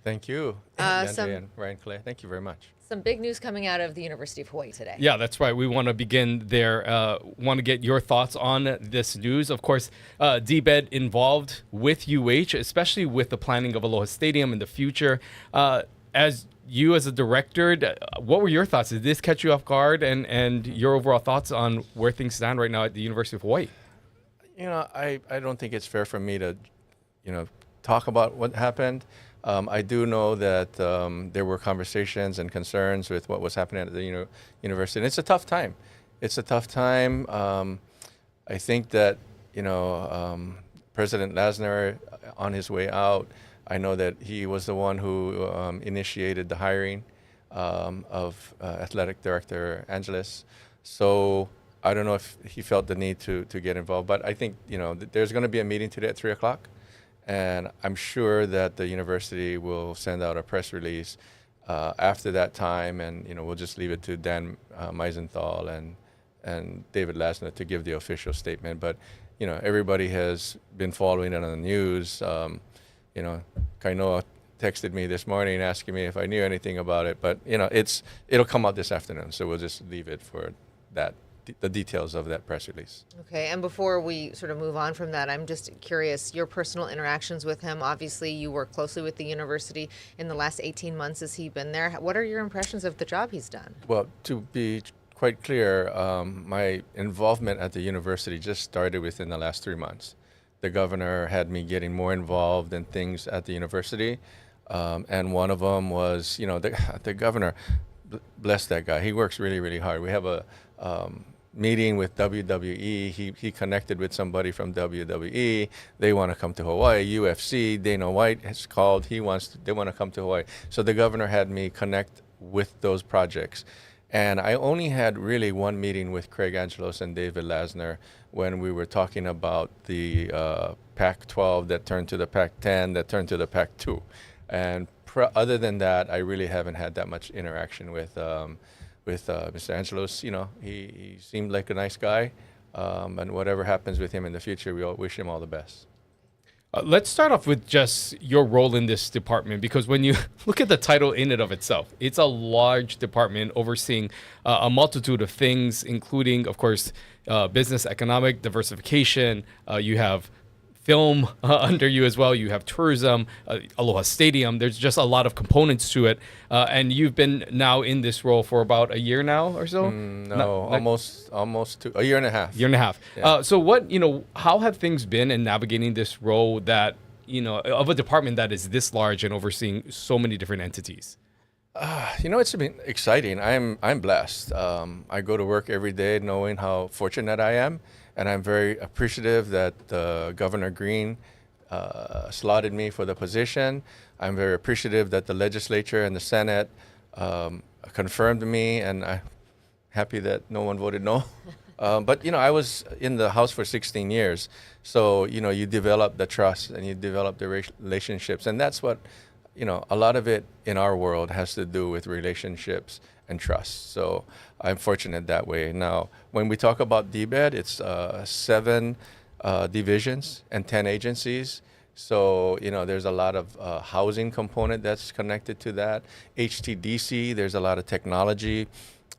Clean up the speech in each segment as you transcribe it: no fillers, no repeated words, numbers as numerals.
Thank you, Andrea and Ryan Clay. Thank you very much. Some big news coming out of the University of Hawaii today. Yeah, that's right. We want to begin there. Want to get your thoughts on this news. Of course, DBED involved with UH, especially with the planning of Aloha Stadium in the future. As you as a director, what were your thoughts? Did this catch you off guard? And your overall thoughts on where things stand right now at the University of Hawaii? I don't think it's fair for me to, talk about what happened. I do know that there were conversations and concerns with what was happening at the university. And it's a tough time. It's a tough time. I think that, President Lasner, on his way out, I know that he was the one who initiated the hiring of Athletic Director Angeles. So I don't know if he felt the need to get involved. But I think, there's going to be a meeting today at 3 o'clock. And I'm sure that the university will send out a press release after that time, and we'll just leave it to Dan Meisenthal and David Lasner to give the official statement. But everybody has been following it on the news. Kainoa texted me this morning asking me if I knew anything about it, but it'll come out this afternoon, so we'll just leave it for that. The details of that press release. Okay, and before we sort of move on from that, I'm just curious, your personal interactions with him. Obviously, you work closely with the university in the last 18 months as he's been there. What are your impressions of the job he's done? Well, to be quite clear, my involvement at the university just started within the last 3 months. The governor had me getting more involved in things at the university, and one of them was, the governor, bless that guy, he works really, really hard. We have a meeting with WWE. He connected with somebody from WWE. They want to come to Hawaii. UFC, Dana White has called. They want to come to Hawaii. So the governor had me connect with those projects. And I only had really one meeting with Craig Angelos and David Lasner when we were talking about the Pac-12 that turned to the Pac-10 that turned to the Pac-2. And other than that, I really haven't had that much interaction with Mr. Angelos. He seemed like a nice guy, and whatever happens with him in the future, we all wish him all the best. Let's start off with just your role in this department, because when you look at the title in and of itself, it's a large department overseeing a multitude of things, including, of course, business, economic, diversification. You have film under you as well. You have tourism, Aloha Stadium. There's just a lot of components to it. And you've been now in this role for about a year now or so? Almost a year and a half. Year and a half. Yeah. So how have things been in navigating this role that, of a department that is this large and overseeing so many different entities? It's been exciting. I'm blessed. I go to work every day knowing how fortunate I am. And I'm very appreciative that Governor Green slotted me for the position. I'm very appreciative that the legislature and the Senate confirmed me, and I'm happy that no one voted no. But I was in the House for 16 years. So, you develop the trust and you develop the relationships. And that's what, a lot of it in our world has to do with relationships and trust. So I'm fortunate that way. Now, when we talk about DBED, it's 7 divisions and 10 agencies. So, there's a lot of housing component that's connected to that. HTDC, there's a lot of technology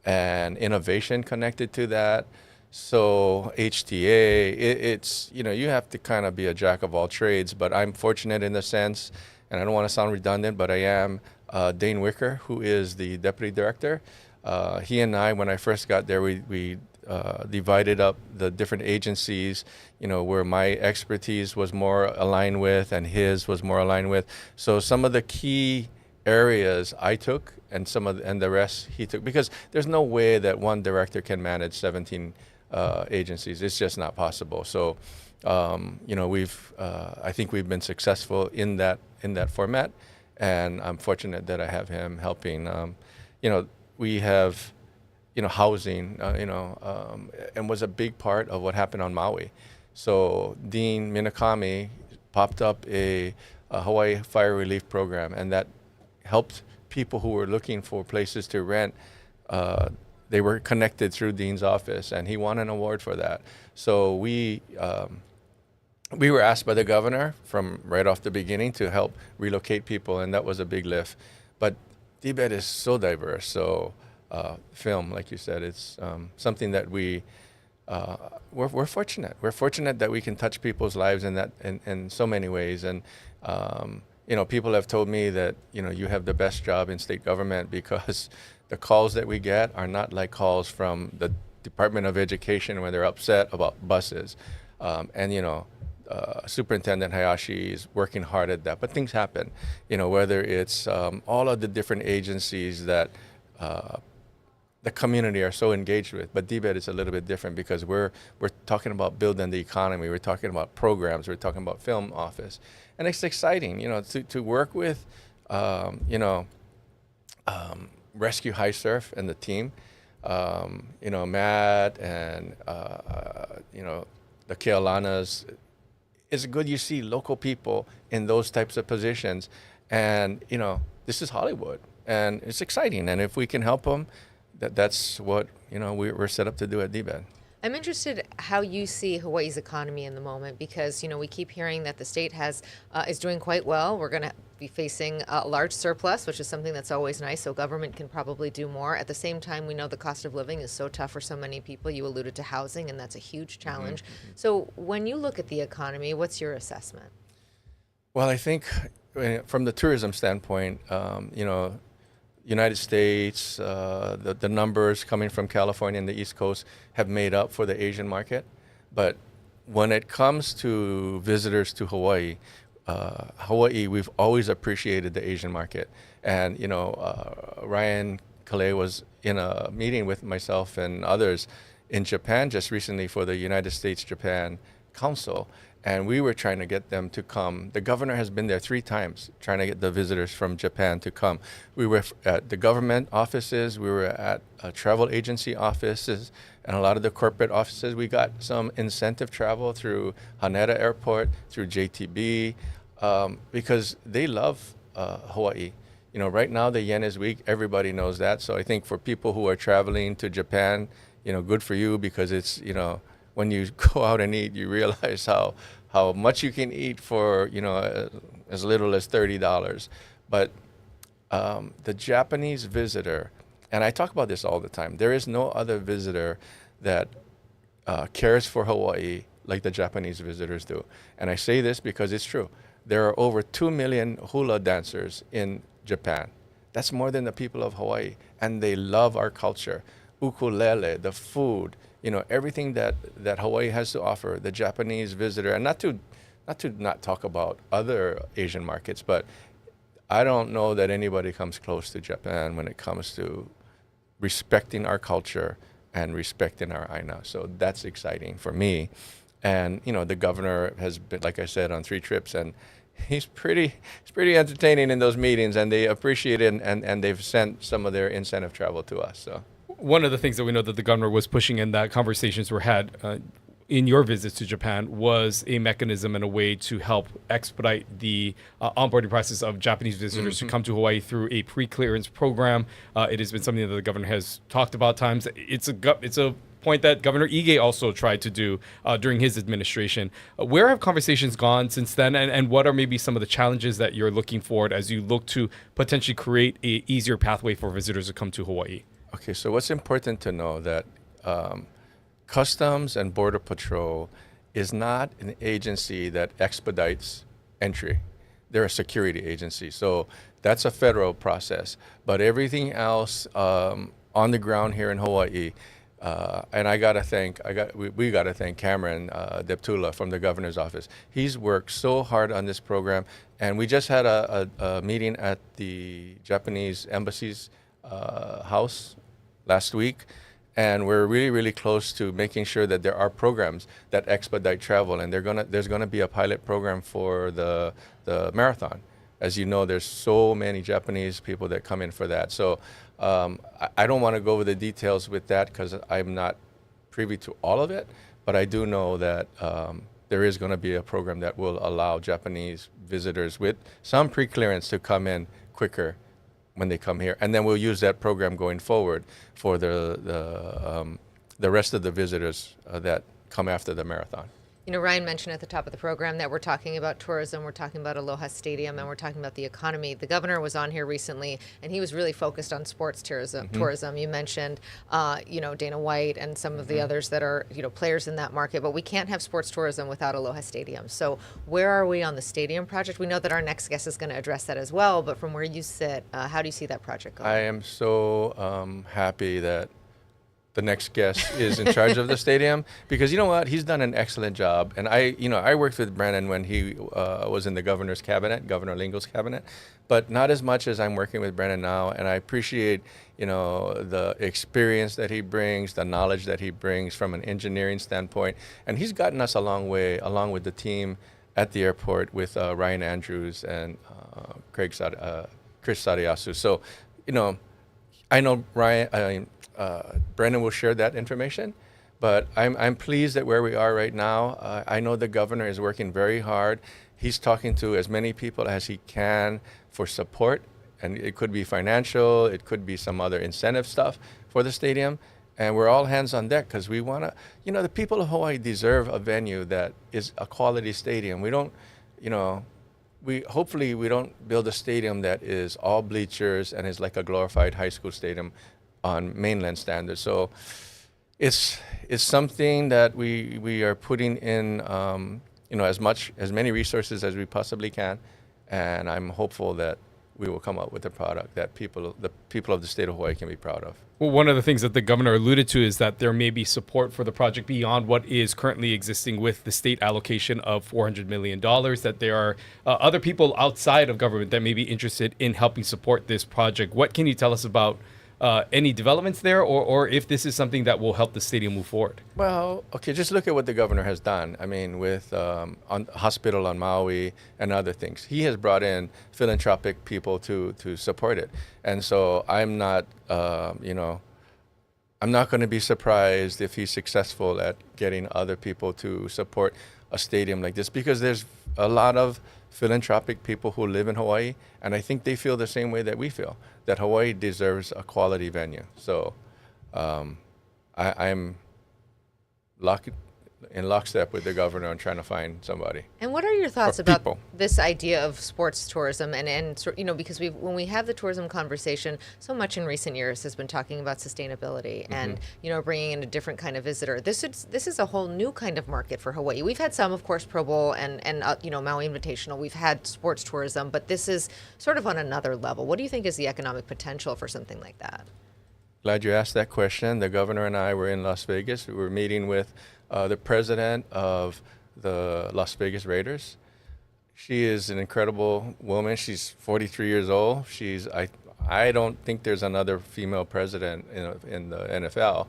and innovation connected to that. So HTA, it's, you have to kind of be a jack of all trades, but I'm fortunate in the sense, and I don't want to sound redundant, but I am Dane Wicker, who is the deputy director. He and I, when I first got there, we divided up the different agencies, where my expertise was more aligned with and his was more aligned with. So some of the key areas I took and and the rest he took, because there's no way that one director can manage 17 agencies. It's just not possible. So, I think we've been successful in that format. And I'm fortunate that I have him helping. We have, housing, and was a big part of what happened on Maui. So Dean Minakami popped up a Hawaii Fire Relief Program, and that helped people who were looking for places to rent. They were connected through Dean's office, and he won an award for that. So we we were asked by the governor from right off the beginning to help relocate people, and that was a big lift. But DBED is so diverse. So film, like you said, it's something that we're fortunate. We're fortunate that we can touch people's lives in that in so many ways. And people have told me that you have the best job in state government because the calls that we get are not like calls from the Department of Education when they're upset about buses. Superintendent Hayashi is working hard at that, but things happen. Whether it's all of the different agencies that the community are so engaged with, but DBED is a little bit different because we're talking about building the economy, we're talking about programs, we're talking about film office, and it's exciting, to work with, Rescue High Surf and the team, Matt and the Kealanas. It's good you see local people in those types of positions, and this is Hollywood, and it's exciting. And if we can help them, that's what we're set up to do at DBED. I'm interested how you see Hawaii's economy in the moment because we keep hearing that the state is doing quite well. We're going to be facing a large surplus, which is something that's always nice. So government can probably do more. At the same time, we know the cost of living is so tough for so many people. You alluded to housing, and that's a huge challenge. Mm-hmm. So when you look at the economy, what's your assessment? Well, I think from the tourism standpoint, United States, the numbers coming from California and the East Coast have made up for the Asian market. But when it comes to visitors to Hawaii, we've always appreciated the Asian market. And, Ryan Calais was in a meeting with myself and others in Japan just recently for the United States-Japan Council. And we were trying to get them to come. The governor has been there 3 times trying to get the visitors from Japan to come. We were at the government offices, we were at travel agency offices, and a lot of the corporate offices. We got some incentive travel through Haneda Airport, through JTB, because they love Hawaii. Right now the yen is weak, everybody knows that. So I think for people who are traveling to Japan, good for you because it's, when you go out and eat, you realize how much you can eat for, as little as $30. But the Japanese visitor, and I talk about this all the time, there is no other visitor that cares for Hawaii like the Japanese visitors do. And I say this because it's true. There are over 2 million hula dancers in Japan. That's more than the people of Hawaii. And they love our culture. Ukulele, the food, everything that Hawaii has to offer, the Japanese visitor, and not to talk about other Asian markets, but I don't know that anybody comes close to Japan when it comes to respecting our culture and respecting our aina. So that's exciting for me. And, the governor has been, like I said, on 3 trips, and he's pretty entertaining in those meetings, and they appreciate it, and they've sent some of their incentive travel to us. So. One of the things that we know that the governor was pushing and that conversations were had in your visits to Japan was a mechanism and a way to help expedite the onboarding process of Japanese visitors who come to Hawaii through a pre-clearance program. It has been something that the governor has talked about times. It's a point that Governor Ige also tried to do during his administration. Where have conversations gone since then, and what are maybe some of the challenges that you're looking forward as you look to potentially create an easier pathway for visitors to come to Hawaii? Okay, so what's important to know that Customs and Border Patrol is not an agency that expedites entry. They're a security agency, so that's a federal process. But everything else on the ground here in Hawaii, and we got to thank Cameron Deptula from the governor's office. He's worked so hard on this program, and we just had a meeting at the Japanese embassy's house last week, and we're really, really close to making sure that there are programs that expedite travel, and there's gonna be a pilot program for the marathon. As you know, there's so many Japanese people that come in for that. So I don't want to go over the details with that because I'm not privy to all of it, but I do know that there is going to be a program that will allow Japanese visitors with some pre-clearance to come in quicker when they come here, and then we'll use that program going forward for the rest of the visitors that come after the marathon. You know, Ryan mentioned at the top of the program that we're talking about tourism, we're talking about Aloha Stadium, and we're talking about the economy. The governor was on here recently, and he was really focused on sports tourism. Tourism. You mentioned, Dana White and some of the others that are, players in that market. But we can't have sports tourism without Aloha Stadium. So where are we on the stadium project? We know that our next guest is going to address that as well. But from where you sit, how do you see that project going? I am so happy that the next guest is in charge of the stadium, because you know what, he's done an excellent job. And I worked with Brennan when he was in the governor's cabinet, Governor Lingo's cabinet, but not as much as I'm working with Brennan now. And I appreciate the experience that he brings, the knowledge that he brings from an engineering standpoint, and he's gotten us a long way along with the team at the airport with Ryan Andrews and Chris Sadiasu. So I know Brennan will share that information, but I'm pleased at where we are right now. I know the governor is working very hard. He's talking to as many people as he can for support, and it could be financial, it could be some other incentive stuff for the stadium, and we're all hands on deck because we want to, the people of Hawaii deserve a venue that is a quality stadium. We don't, hopefully we don't build a stadium that is all bleachers and is like a glorified high school stadium on mainland standards. So it's something that we are putting in as many resources as we possibly can, and I'm hopeful that we will come up with a product that the people of the state of Hawaii can be proud of. Well, one of the things that the governor alluded to is that there may be support for the project beyond what is currently existing with the state allocation of $400 million, that there are other people outside of government that may be interested in helping support this project. What can you tell us about any developments there, or if this is something that will help the stadium move forward? Well, okay, just look at what the governor has done. I mean, with on hospital on Maui and other things, he has brought in philanthropic people to support it, and so I'm not, I'm not going to be surprised if he's successful at getting other people to support a stadium like this, because there's a lot of philanthropic people who live in Hawaii, and I think they feel the same way that we feel, that Hawaii deserves a quality venue. So I'm in lockstep with the governor on trying to find somebody. And what are your thoughts Or about people. this idea of sports tourism? And because when we have the tourism conversation, so much in recent years has been talking about sustainability and bringing in a different kind of visitor. This is a whole new kind of market for Hawaii. We've had some, of course, Pro Bowl and Maui Invitational. We've had sports tourism, but this is sort of on another level. What do you think is the economic potential for something like that? Glad you asked that question. The governor and I were in Las Vegas. We were meeting with the president of the Las Vegas Raiders. She is an incredible woman. She's 43 years old. I don't think there's another female president in the NFL.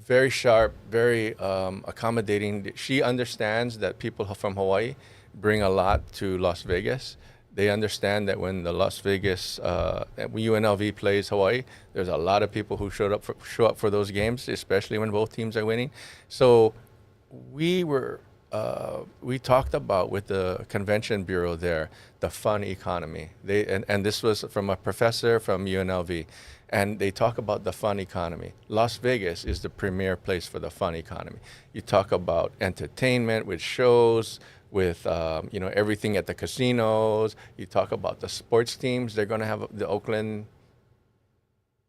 Very sharp, very accommodating. She understands that people from Hawaii bring a lot to Las Vegas. They understand that when the Las Vegas UNLV plays Hawaii, there's a lot of people who show up for those games, especially when both teams are winning. So we talked about with the convention bureau there the fun economy. And this was from a professor from UNLV, and they talk about the fun economy. Las Vegas is the premier place for the fun economy. You talk about entertainment with shows, with everything at the casinos. You talk about the sports teams. They're going to have the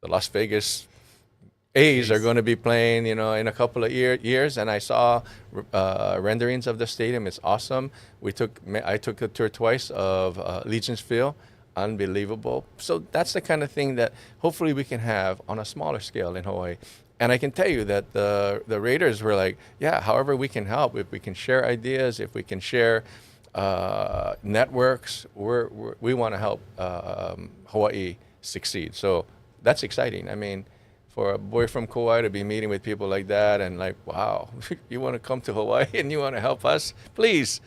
Las Vegas A's are going to be playing, in a couple of years. And I saw renderings of the stadium. It's awesome. I took a tour twice of Legion's Field. Unbelievable. So that's the kind of thing that hopefully we can have on a smaller scale in Hawaii. And I can tell you that the Raiders were like, yeah, however we can help, if we can share ideas, if we can share networks, we want to help Hawaii succeed. So that's exciting. I mean, for a boy from Kauai to be meeting with people like that and like, wow, you want to come to Hawaii and you want to help us? Please,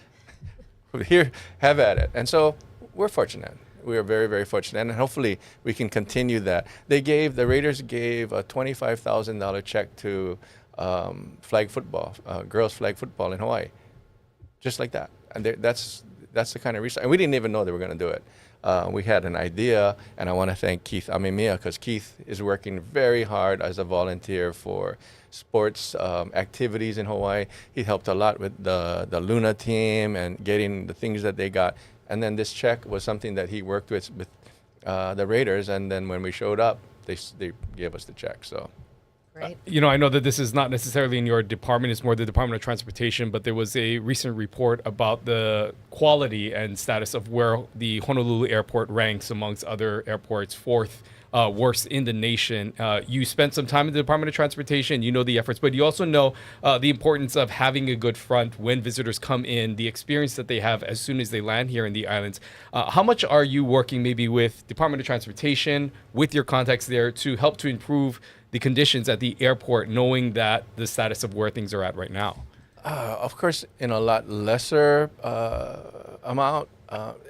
here, have at it. And so we're fortunate. We are very, very fortunate, and hopefully we can continue that. The Raiders gave a $25,000 check to flag football, girls flag football in Hawaii, just like that. And that's the kind of research. And we didn't even know they were going to do it. we had an idea, and I want to thank Keith Amemiya because Keith is working very hard as a volunteer for sports activities in Hawaii. He helped a lot with the Luna team and getting the things that they got. And then this check was something that he worked with the Raiders, and then when we showed up, they gave us the check. So. Right. I know that this is not necessarily in your department, it's more the Department of Transportation, but there was a recent report about the quality and status of where the Honolulu airport ranks amongst other airports, fourth worst in the nation. You spent some time in the Department of Transportation, you know the efforts, but you also know the importance of having a good front when visitors come in, the experience that they have as soon as they land here in the islands. How much are you working maybe with Department of Transportation, with your contacts there, to help to improve the conditions at the airport, knowing that the status of where things are at right now? Of course, in a lot lesser amount.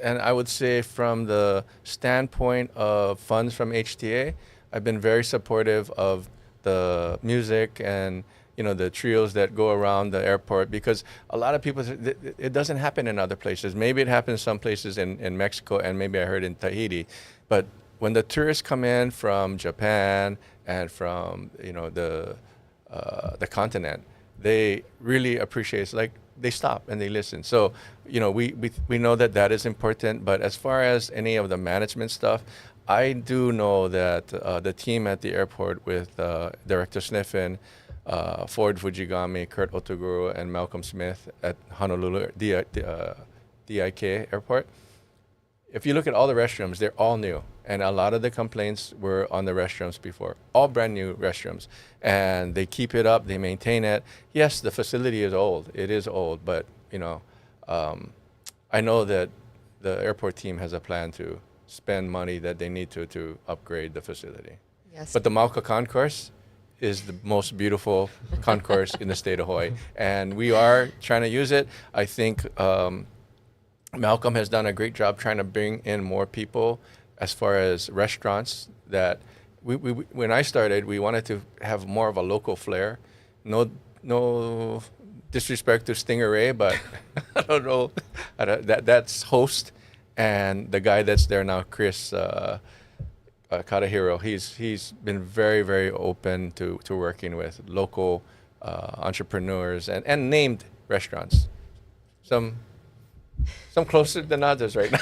And I would say from the standpoint of funds from HTA, I've been very supportive of the music and the trios that go around the airport, because a lot of people, it doesn't happen in other places. Maybe it happens some places in Mexico, and maybe I heard in Tahiti. But when the tourists come in from Japan and from the continent, they really appreciate it. It's like they stop and they listen. So we know that is important. But as far as any of the management stuff, I do know that the team at the airport with Director Sniffen, Ford Fujigami, Kurt Otoguro, and Malcolm Smith at Honolulu DIK Airport. If you look at all the restrooms, they're all new. And a lot of the complaints were on the restrooms before. All brand new restrooms. And they keep it up, they maintain it. Yes, the facility is old. It is old, but I know that the airport team has a plan to spend money that they need to upgrade the facility. Yes. But the Mauka Concourse is the most beautiful concourse in the state of Hawaii. And we are trying to use it. I think Malcolm has done a great job trying to bring in more people as far as restaurants. That when I started, we wanted to have more of a local flair. No disrespect to Stingray, but I don't know. That's host, and the guy that's there now, Chris Katahiro. He's been very, very open to working with local entrepreneurs and named restaurants. Some closer than others right now.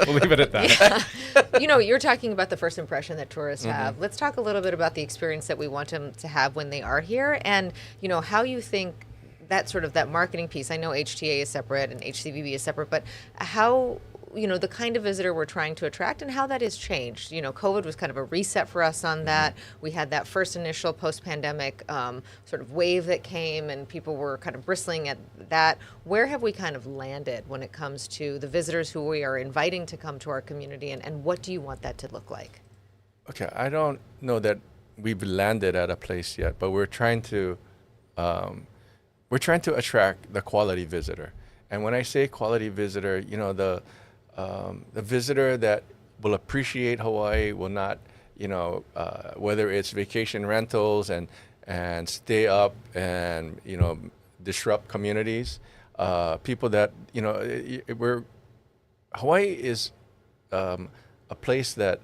We'll leave it at that. Yeah. You're talking about the first impression that tourists have. Let's talk a little bit about the experience that we want them to have when they are here, and how you think that marketing piece. I know HTA is separate and HCVB is separate, but how the kind of visitor we're trying to attract and how that has changed. COVID was kind of a reset for us on that. We had that first initial post-pandemic sort of wave that came, and people were kind of bristling at that. Where have we kind of landed when it comes to the visitors who we are inviting to come to our community, and what do you want that to look like? Okay, I don't know that we've landed at a place yet, but we're trying to attract the quality visitor. And when I say quality visitor, the visitor that will appreciate Hawaii, will not, whether it's vacation rentals and stay up and, disrupt communities, people that, Hawaii is a place that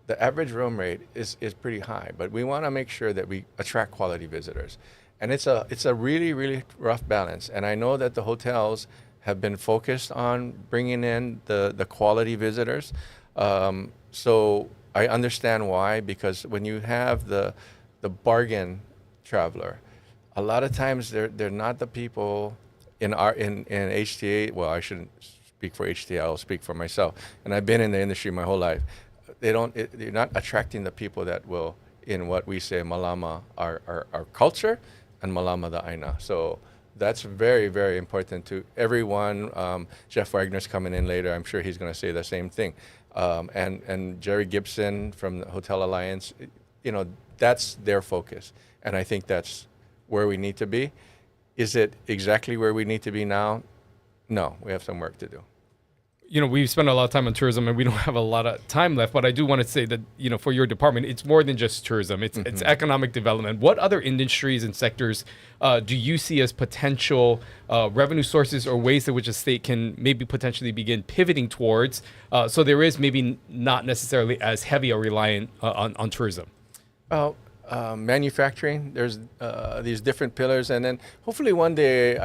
the average room rate is pretty high, but we want to make sure that we attract quality visitors. And it's a really, really rough balance. And I know that the hotels have been focused on bringing in the quality visitors. So I understand why, because when you have the bargain traveler, a lot of times they're not the people in HTA. Well, I shouldn't speak for HTA, I'll speak for myself. And I've been in the industry my whole life. They're not attracting the people that will, in what we say, malama our culture, and malama the aina. So that's very, very important to everyone. Jeff Wagner's coming in later. I'm sure he's going to say the same thing. And Jerry Gibson from the Hotel Alliance, that's their focus. And I think that's where we need to be. Is it exactly where we need to be now? No, we have some work to do. we've spent a lot of time on tourism and we don't have a lot of time left, but I do want to say that, for your department, it's more than just tourism. It's economic development. What other industries and sectors do you see as potential revenue sources or ways in which a state can maybe potentially begin pivoting towards, so there is maybe not necessarily as heavy a reliant on tourism? Well, manufacturing. There's these different pillars, and then hopefully one day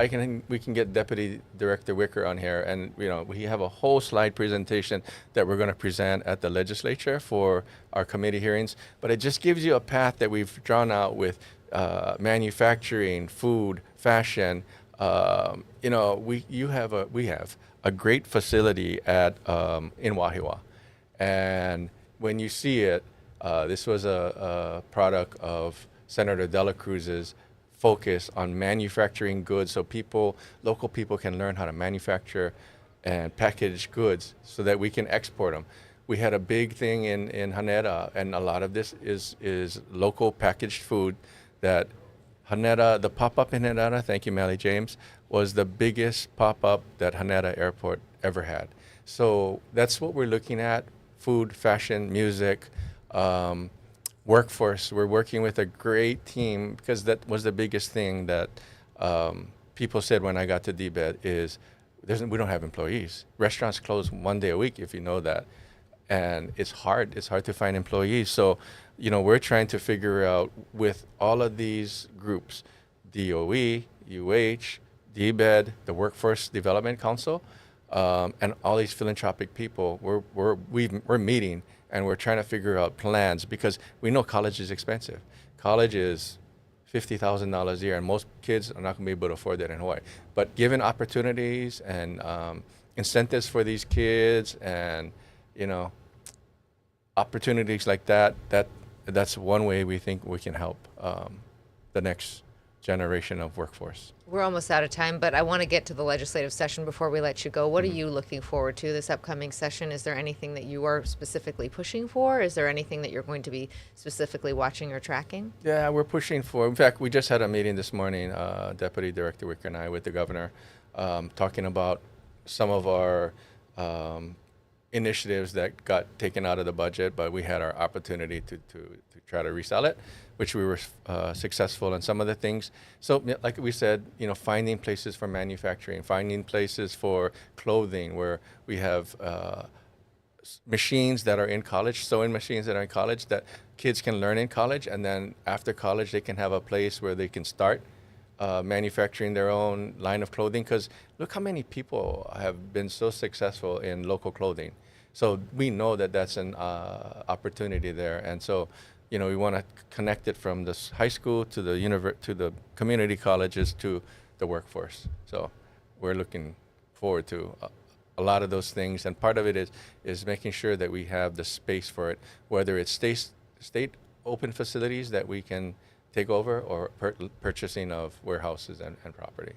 we can get Deputy Director Wicker on here, and we have a whole slide presentation that we're going to present at the legislature for our committee hearings. But it just gives you a path that we've drawn out with manufacturing, food, fashion. We have a great facility in Wahiawa, and when you see it. This was a product of Senator Dela Cruz's focus on manufacturing goods so local people can learn how to manufacture and package goods so that we can export them. We had a big thing in Haneda, and a lot of this is local packaged food that Haneda, the pop-up in Haneda, thank you, Melly James, was the biggest pop-up that Haneda Airport ever had. So that's what we're looking at, food, fashion, music, workforce. We're working with a great team because that was the biggest thing that people said when I got to DBED is we don't have employees. Restaurants close one day a week, if you know that, and it's hard to find employees. So we're trying to figure out with all of these groups, DOE, UH, DBED, the Workforce Development Council, and all these philanthropic people, we're meeting. And we're trying to figure out plans because we know college is expensive. College is $50,000 a year, and most kids are not going to be able to afford that in Hawaii. But given opportunities and incentives for these kids, and opportunities like that's one way we think we can help the next generation of workforce. We're almost out of time, but I want to get to the legislative session before we let you go. What are you looking forward to this upcoming session? Is there anything that you are specifically pushing for? Is there anything that you're going to be specifically watching or tracking? Yeah, we're pushing for. In fact, we just had a meeting this morning, Deputy Director Wicker and I, with the governor, talking about some of our initiatives that got taken out of the budget, but we had our opportunity to try to resell it, which we were successful in some of the things. So like we said, finding places for manufacturing, finding places for clothing where we have machines that are in college, sewing machines that are in college that kids can learn in college. And then after college, they can have a place where they can start manufacturing their own line of clothing. Because look how many people have been so successful in local clothing. So we know that that's an opportunity there. And so we want to connect it from the high school to the community colleges to the workforce. So we're looking forward to a lot of those things, and part of it is making sure that we have the space for it, whether it's state open facilities that we can take over or purchasing of warehouses and property.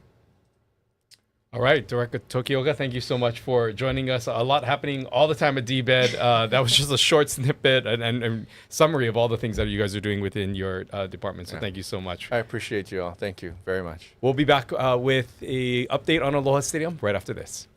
All right, Director Tokioka, thank you so much for joining us. A lot happening all the time at DBED. That was just a short snippet and summary of all the things that you guys are doing within your department. So thank you so much. I appreciate you all. Thank you very much. We'll be back with an update on Aloha Stadium right after this.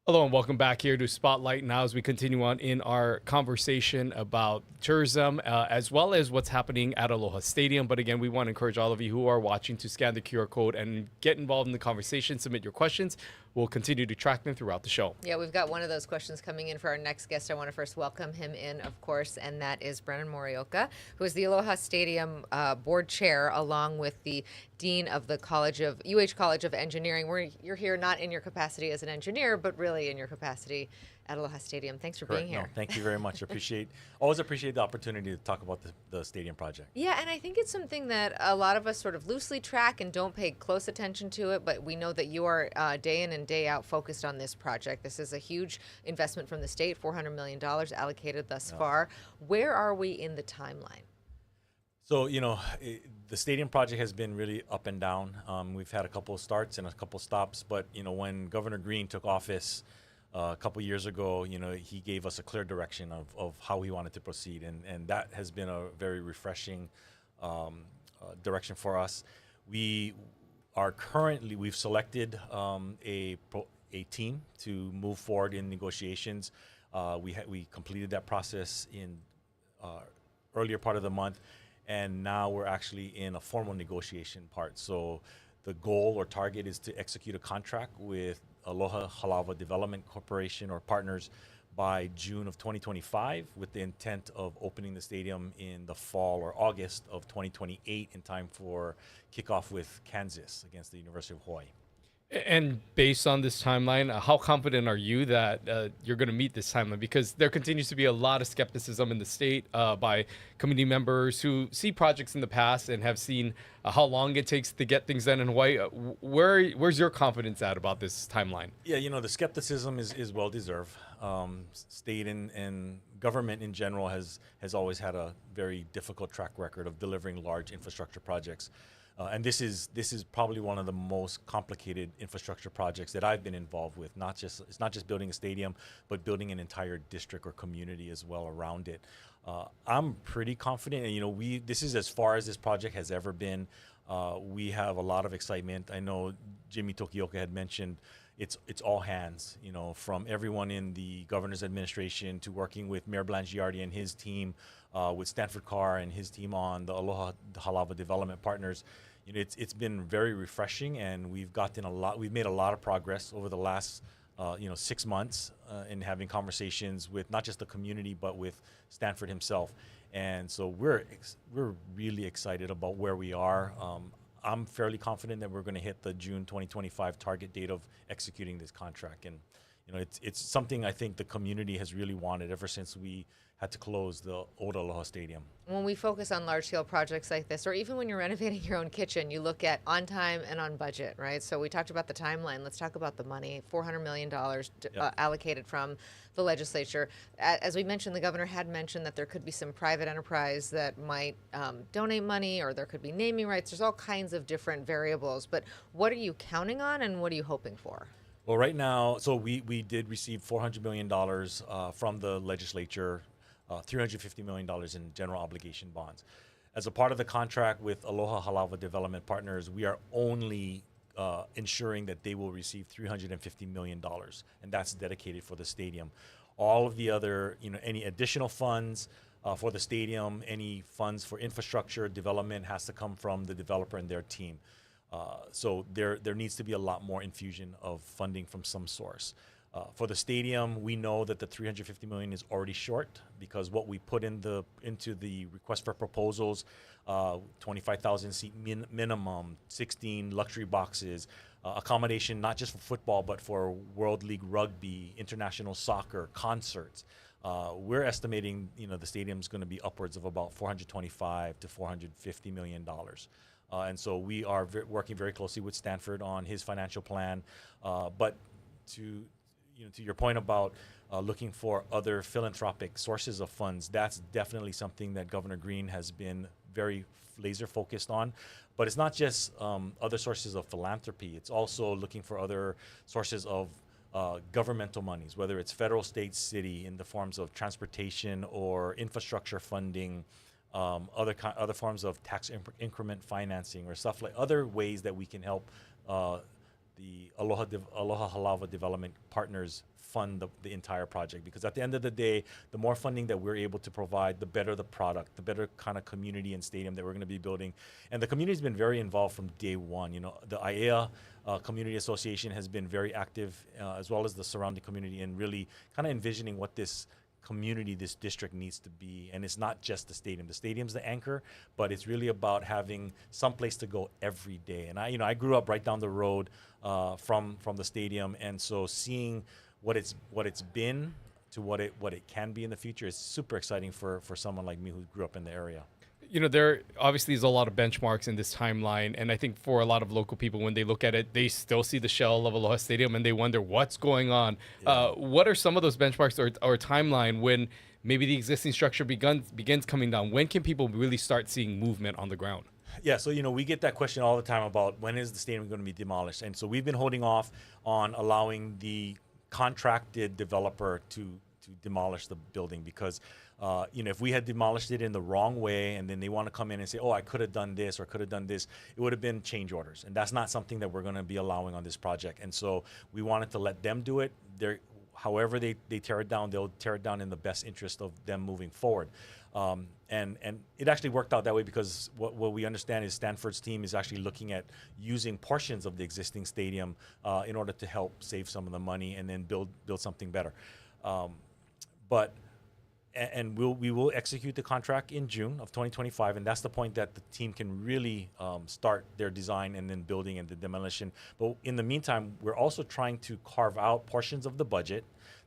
Hello and welcome back here to Spotlight Now as we continue on in our conversation about tourism as well as what's happening at Aloha Stadium. But again, we want to encourage all of you who are watching to scan the QR code and get involved in the conversation, submit your questions. We'll continue to track them throughout the show. Yeah, we've got one of those questions coming in for our next guest. I want to first welcome him in, of course, and that is Brennan Morioka, who is the Aloha Stadium board chair, along with the dean of the UH College of Engineering. You're here not in your capacity as an engineer, but really in your capacity at Aloha Stadium. Thanks for being here. No, thank you very much. Always appreciate the opportunity to talk about the stadium project. Yeah, and I think it's something that a lot of us sort of loosely track and don't pay close attention to it, but we know that you are day in and day out focused on this project. This is a huge investment from the state, $400 million allocated thus far. Where are we in the timeline? So, the stadium project has been really up and down. We've had a couple of starts and a couple of stops, but, when Governor Green took office a couple years ago, he gave us a clear direction of how he wanted to proceed. And that has been a very refreshing direction for us. We've selected a team to move forward in negotiations. We completed that process in earlier part of the month. And now we're actually in a formal negotiation part. So the goal or target is to execute a contract with Aloha Halawa Development Corporation or partners by June of 2025 with the intent of opening the stadium in the fall or August of 2028 in time for kickoff with Kansas against the University of Hawaii. And based on this timeline, how confident are you that you're going to meet this timeline? Because there continues to be a lot of skepticism in the state by community members who see projects in the past and have seen how long it takes to get things done in Hawaii. Where's your confidence at about this timeline? Yeah, the skepticism is well deserved. State and government in general has always had a very difficult track record of delivering large infrastructure projects. And this is probably one of the most complicated infrastructure projects that I've been involved with. It's not just building a stadium, but building an entire district or community as well around it. I'm pretty confident, and this is as far as this project has ever been. We have a lot of excitement. I know Jimmy Tokioka had mentioned it's all hands, from everyone in the governor's administration to working with Mayor Blangiardi and his team, with Stanford Carr and his team on the Aloha Halawa Development Partners. It's been very refreshing, and we've made a lot of progress over the last 6 months in having conversations with not just the community but with Stanford himself. And so we're really excited about where we are. I'm fairly confident that we're going to hit the June 2025 target date of executing this contract. And it's something I think the community has really wanted ever since we had to close the old Aloha Stadium. When we focus on large-scale projects like this, or even when you're renovating your own kitchen, you look at on time and on budget, right? So we talked about the timeline. Let's talk about the money. $400 million allocated from the legislature. As we mentioned, the governor had mentioned that there could be some private enterprise that might donate money, or there could be naming rights. There's all kinds of different variables. But what are you counting on, and what are you hoping for? Well, right now, so we did receive $400 million from the legislature, $350 million in general obligation bonds. As a part of the contract with Aloha Halawa Development Partners, we are only ensuring that they will receive $350 million, and that's dedicated for the stadium. All of the other, any additional funds for the stadium, any funds for infrastructure development has to come from the developer and their team. So there needs to be a lot more infusion of funding from some source. For the stadium, we know that the $350 million is already short because what we put into the request for proposals, 25,000 seat minimum, 16 luxury boxes, accommodation not just for football but for World League Rugby, international soccer, concerts. We're estimating the stadium's going to be upwards of about $425 to $450 million. And so we are working very closely with Stanford on his financial plan. But to your point about looking for other philanthropic sources of funds, that's definitely something that Governor Green has been very laser focused on. But it's not just other sources of philanthropy. It's also looking for other sources of governmental monies, whether it's federal, state, city, in the forms of transportation or infrastructure funding, other forms of tax increment financing or stuff like other ways that we can help the Aloha Halava Development partners fund the entire project, because at the end of the day, the more funding that we're able to provide, the better the product, the better kind of community and stadium that we're going to be building. And the community's been very involved from day one. You know, the IAEA Community Association has been very active, as well as the surrounding community, in really kind of envisioning what this community, this district needs to be. And it's not just the stadium. The stadium's the anchor, but it's really about having some place to go every day. And I grew up right down the road from the stadium, and so seeing what it's been to what it can be in the future is super exciting for someone like me who grew up in the area. You know, there obviously is a lot of benchmarks in this timeline, and I think for a lot of local people, when they look at it, they still see the shell of Aloha Stadium and they wonder what's going on. Yeah. What are some of those benchmarks or timeline when maybe the existing structure begins coming down? When can people really start seeing movement on the ground? Yeah, so we get that question all the time about when is the stadium going to be demolished, and so we've been holding off on allowing the contracted developer to demolish the building, because if we had demolished it in the wrong way and then they want to come in and say, oh, I could have done this or could have done this, it would have been change orders, and that's not something that we're going to be allowing on this project. And so we wanted to let them do it. However they tear it down, they'll tear it down in the best interest of them moving forward. And it actually worked out that way, because what we understand is Stanford's team is actually looking at using portions of the existing stadium in order to help save some of the money and then build something better. We will execute the contract in June of 2025, and that's the point that the team can really start their design and then building and the demolition. But in the meantime, we're also trying to carve out portions of the budget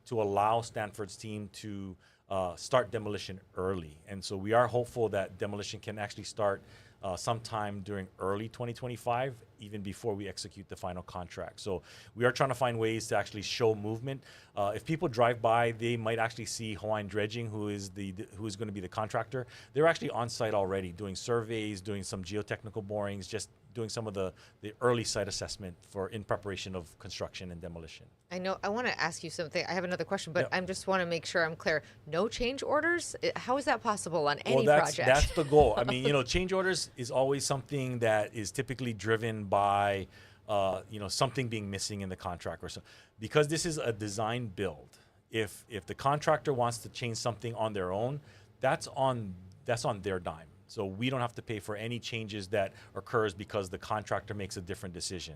to allow Stanford's team to start demolition early. And so we are hopeful that demolition can actually start sometime during early 2025, even before we execute the final contract. So we are trying to find ways to actually show movement. If people drive by, they might actually see Hawaiian Dredging, who is going to be the contractor. They're actually on site already doing surveys, doing some geotechnical borings, just doing some of the early site assessment in preparation of construction and demolition. I know. I want to ask you something. I have another question, but Yeah. I just want to make sure I'm clear. No change orders? How is that possible on any Well, project? that's the goal. I mean, change orders is always something that is typically driven by, something being missing in the contract or so. Because this is a design build, if the contractor wants to change something on their own, that's on their dime. So we don't have to pay for any changes that occurs because the contractor makes a different decision.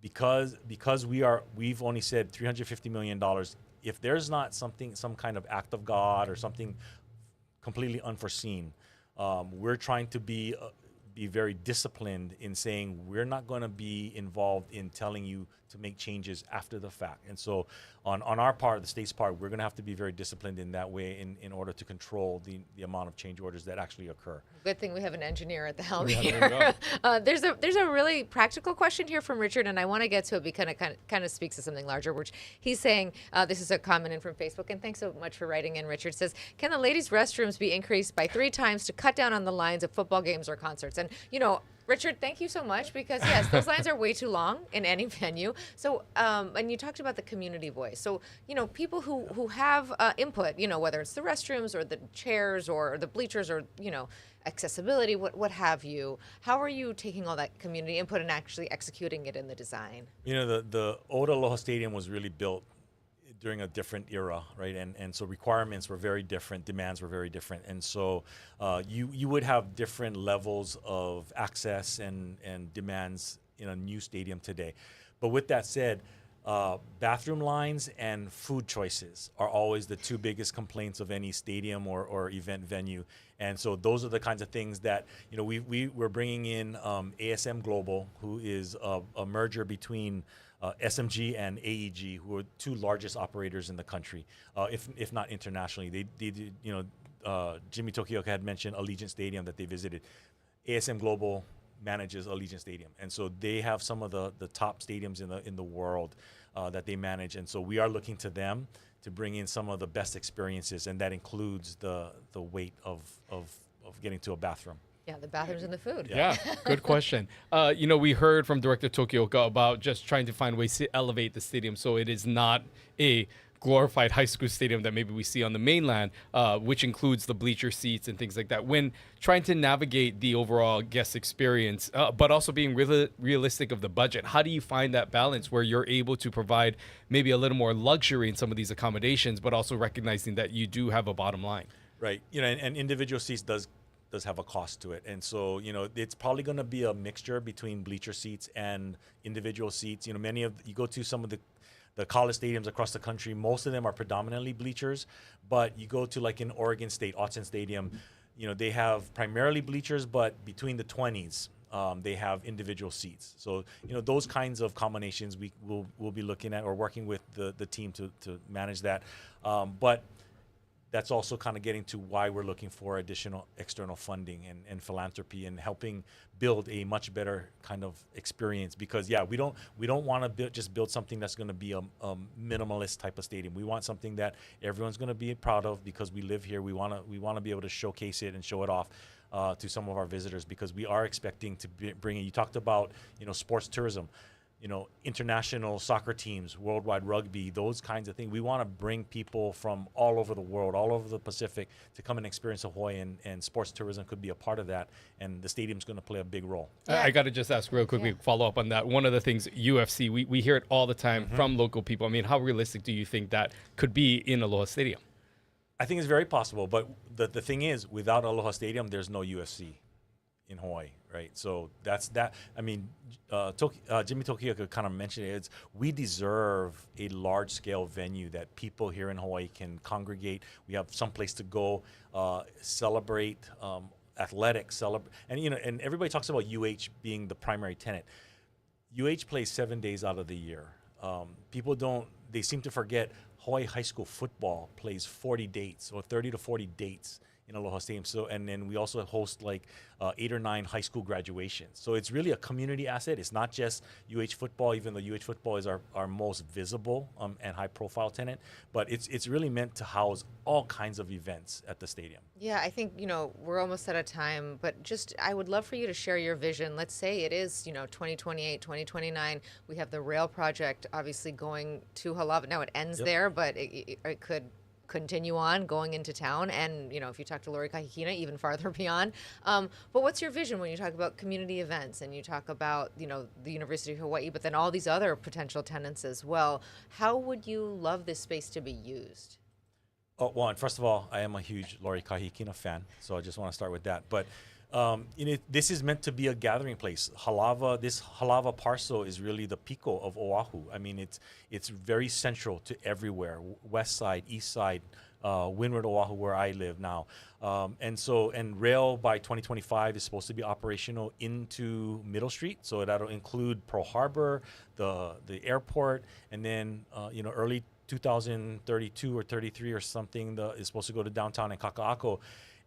Because we've only said $350 million. If there's not some kind of act of God or something completely unforeseen, we're trying to be very disciplined in saying we're not going to be involved in telling you to make changes after the fact. And so on our part, the state's part, we're going to have to be very disciplined in that way in order to control the amount of change orders that actually occur. Good thing we have an engineer at the helm Yeah, here. there you There's a really practical question here from Richard, and I want to get to it because it kind of speaks to something larger, which he's saying, this is a comment in from Facebook, and thanks so much for writing in. Richard says, can the ladies' restrooms be increased by 3 times to cut down on the lines of football games or concerts? And, Richard, thank you so much, because yes, those lines are way too long in any venue. So, and you talked about the community voice. So, people who have input, whether it's the restrooms or the chairs or the bleachers or, accessibility, what have you. How are you taking all that community input and actually executing it in the design? The old Aloha Stadium was really built during a different era, right? And so requirements were very different, demands were very different. And so you would have different levels of access and demands in a new stadium today. But with that said, bathroom lines and food choices are always the 2 biggest complaints of any stadium or event venue. And so those are the kinds of things that, we're bringing in ASM Global, who is a merger between SMG and AEG, who are 2 largest operators in the country, if not internationally. They did, Jimmy Tokioka had mentioned Allegiant Stadium that they visited. ASM Global manages Allegiant Stadium, and so they have some of the top stadiums in the world that they manage. And so we are looking to them to bring in some of the best experiences, and that includes the weight of getting to a bathroom. Yeah, the bathrooms and the food. Yeah, good question. We heard from Director Tokioka about just trying to find ways to elevate the stadium so it is not a glorified high school stadium that maybe we see on the mainland, which includes the bleacher seats and things like that. When trying to navigate the overall guest experience, but also being realistic of the budget, how do you find that balance where you're able to provide maybe a little more luxury in some of these accommodations, but also recognizing that you do have a bottom line? Right. And individual seats does have a cost to it. And so, it's probably going to be a mixture between bleacher seats and individual seats. You go to some of the college stadiums across the country, most of them are predominantly bleachers, but you go to like in Oregon State, Autzen Stadium, they have primarily bleachers, but between the 20s, they have individual seats. So, those kinds of combinations we'll be looking at or working with the team to manage that. But that's also kind of getting to why we're looking for additional external funding and philanthropy and helping build a much better kind of experience. Because we don't want to just build something that's going to be a minimalist type of stadium. We want something that everyone's going to be proud of because we live here. We want to be able to showcase it and show it off to some of our visitors, because we are expecting to bring in. You talked about sports tourism. International soccer teams, worldwide rugby, those kinds of things. We want to bring people from all over the world, all over the Pacific, to come and experience Hawaii, and sports tourism could be a part of that. And the stadium's going to play a big role. I got to just ask real quickly, follow up on that. One of the things, UFC, we hear it all the time from local people. I mean, how realistic do you think that could be in Aloha Stadium? I think it's very possible. But the thing is, without Aloha Stadium, there's no UFC in Hawaii, right? So that's that. I mean, Jimmy Tokioka kind of mentioned it. We deserve a large-scale venue that people here in Hawaii can congregate. We have some place to go, celebrate, athletics, and everybody talks about UH being the primary tenant. UH plays 7 days out of the year. They seem to forget Hawaii high school football plays 40 dates or 30 to 40 dates in Aloha Stadium. So, and then we also host like 8 or 9 high school graduations. So it's really a community asset. It's not just UH football, even though UH football is our most visible and high profile tenant, but it's really meant to house all kinds of events at the stadium. Yeah, I think, we're almost out of time, but I would love for you to share your vision. Let's say it is, 2028, 2029. We have the rail project obviously going to Halawa. Now it ends there, but it could continue on going into town, and if you talk to Lori Kahikina, even farther beyond. But what's your vision when you talk about community events and you talk about the University of Hawaii, but then all these other potential tenants as well? How would you love this space to be used? Oh, well, and first of all, I am a huge Lori Kahikina fan, so I just want to start with that. But this is meant to be a gathering place. This Halawa parcel is really the pico of Oahu. I mean, it's very central to everywhere. West side, east side, Windward Oahu, where I live now. And rail by 2025 is supposed to be operational into Middle Street. So that'll include Pearl Harbor, the airport, and then, early 2032 or 33 or something is supposed to go to downtown and Kaka'ako.